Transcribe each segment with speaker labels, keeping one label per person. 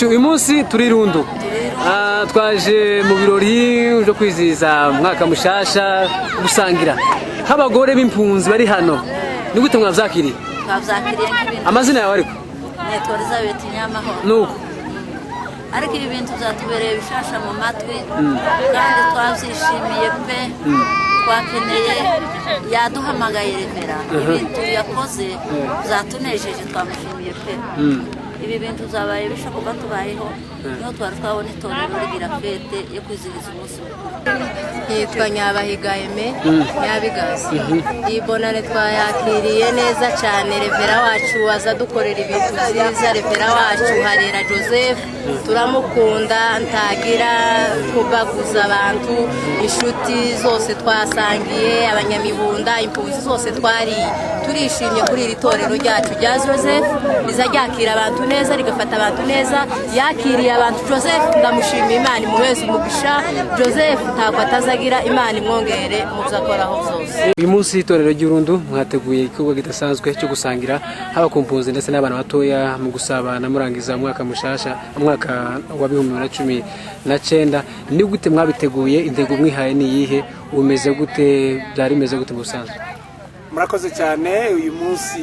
Speaker 1: Uyu munsi turi Rundu twaje mu birori byo kwizihiza umwaka mushasha gusangira nk'abagore b'impunzi bari hano ni gute mwavyakiriye?
Speaker 2: Twavyakiriye nk'ibintu.
Speaker 1: Amazina yawe ariko?
Speaker 2: Nitwa Elizabeth Nyamahoro.
Speaker 1: Nuko
Speaker 2: ariko ibi bintu byatubereye bishasha mu matwi kandi twavyishimiye pe twakeneye yaduhamagaye Revera ibintu yakoze byatunejeje twamushimiye pe ibi bintu zabaye bisha kuba tubayeho no twabona itorero rigira fete yo kwizihiza umunsi
Speaker 3: yitwa Nyabahiga Aime Nyabigazi. Ibonane twayakiriye neza cyane, Revera wacu aza dukorera ibintu byiza. Revera wacu Harera Joseph turamukunda, ntagira kubaguza abantu, inshuti zose twasangiye, abanyamibunda, impunzi zose turishimye kuri iri torero ryacu rya Joseph rizaryakira abantu neza, rigafata abantu neza. Yakiriye abantu Joseph, ndamushimira Imana imuheze umugisha. Joseph ntabwo atazagira, Imana imwongere mu byakoraho byose.
Speaker 1: Uyu munsi itorero ry'Urundu mwateguye igikorwa kidasanzwe cyo gusangira haba ku mpunzi ndetse n'abana batoya mu gusabana murangiza umwaka mushasha, umwaka wa 2019. Ni gute mwabiteguye? Intego mwihaye ni iyihe? Umeze gute? Byari bimeze gute mu busanzwe?
Speaker 4: Murakoze cyane. Uyu munsi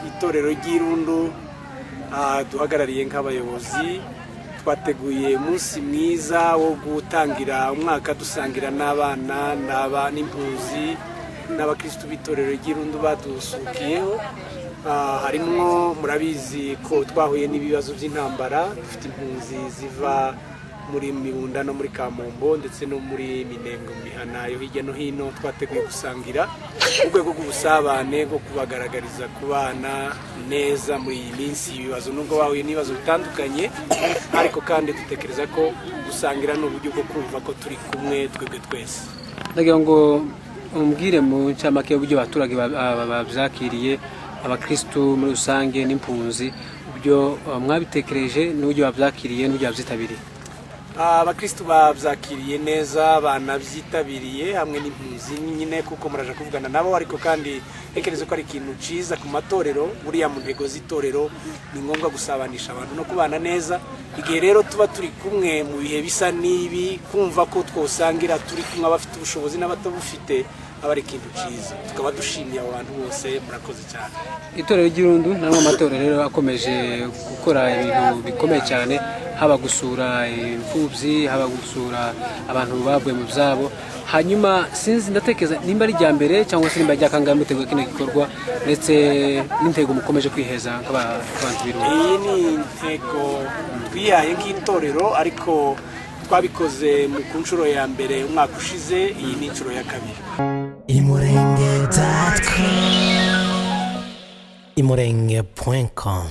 Speaker 4: itorero ry'Irundu duhagarariye nk'abayobozi twateguye umunsi mwiza wo gutangira umwaka dusangira n'abana n'impunzi n'abakristo b'itorero ry'Irundu badusukiyeho. Harimo murabizi ko twahuye n'ibibazo by'intambara, dufite impunzi ziva muri Mibunda no muri Kamombo ndetse no muri Minembwe mihana yo hirya no hino. Twateguye gusangira urwego rw'ubusabane bwo kubagaragariza kubana neza muri iyi minsi ibibazo nubwo bahuye n'ibibazo bitandukanye, ariko kandi dutekereza ko gusangira n'uburyo bwo kumva ko turi kumwe twebwe twese.
Speaker 1: Ndagira ngo umbwire mu ncamake y'uburyo abaturage bavyakiriye, abakristo muri rusange n'impunzi, ubyo mwabitekereje n'uburyo bavyakiriye n'uburyo bavyitabiriye.
Speaker 4: Abakristo bavyakiriye neza, banavyitabiriye hamwe n'impunzi nyine kuko muraje kuvugana nabo, ariko kandi ekerezo ko ari ikintu ciza ku matorero. Buriya mu ntego z'itorero ni ngombwa gusabanisha abantu no kubana neza. Igihe rero tuba turi kumwe mu bihe bisa n'ibi, kumva ko twosangira turi kumwe abafite ubushobozi n'abatabufite, aba ari ikintu ciza. Tukaba dushimiye abantu bose. Murakoze cyane.
Speaker 1: Itorero ry'Irundu namwe amatorero rero akomeje gukora ibintu bikomeye cyane, haba gusura imfubyi, haba gusura abantu bavuye mu byabo. Hanyuma sinzi ndatekereza nimba ari rya mbere cyangwa se nimba ryakangaye muteguye kino gikorwa ndetse n'intego mukomeje kwiheza nk'abantu b'Irundu.
Speaker 4: Iyi ni intego twihaye nk'itorero, ariko twabikoze mu kunshuro ya mbere umwaka ushize. Iyi ni inshuro ya kabiri.
Speaker 5: imurenge.com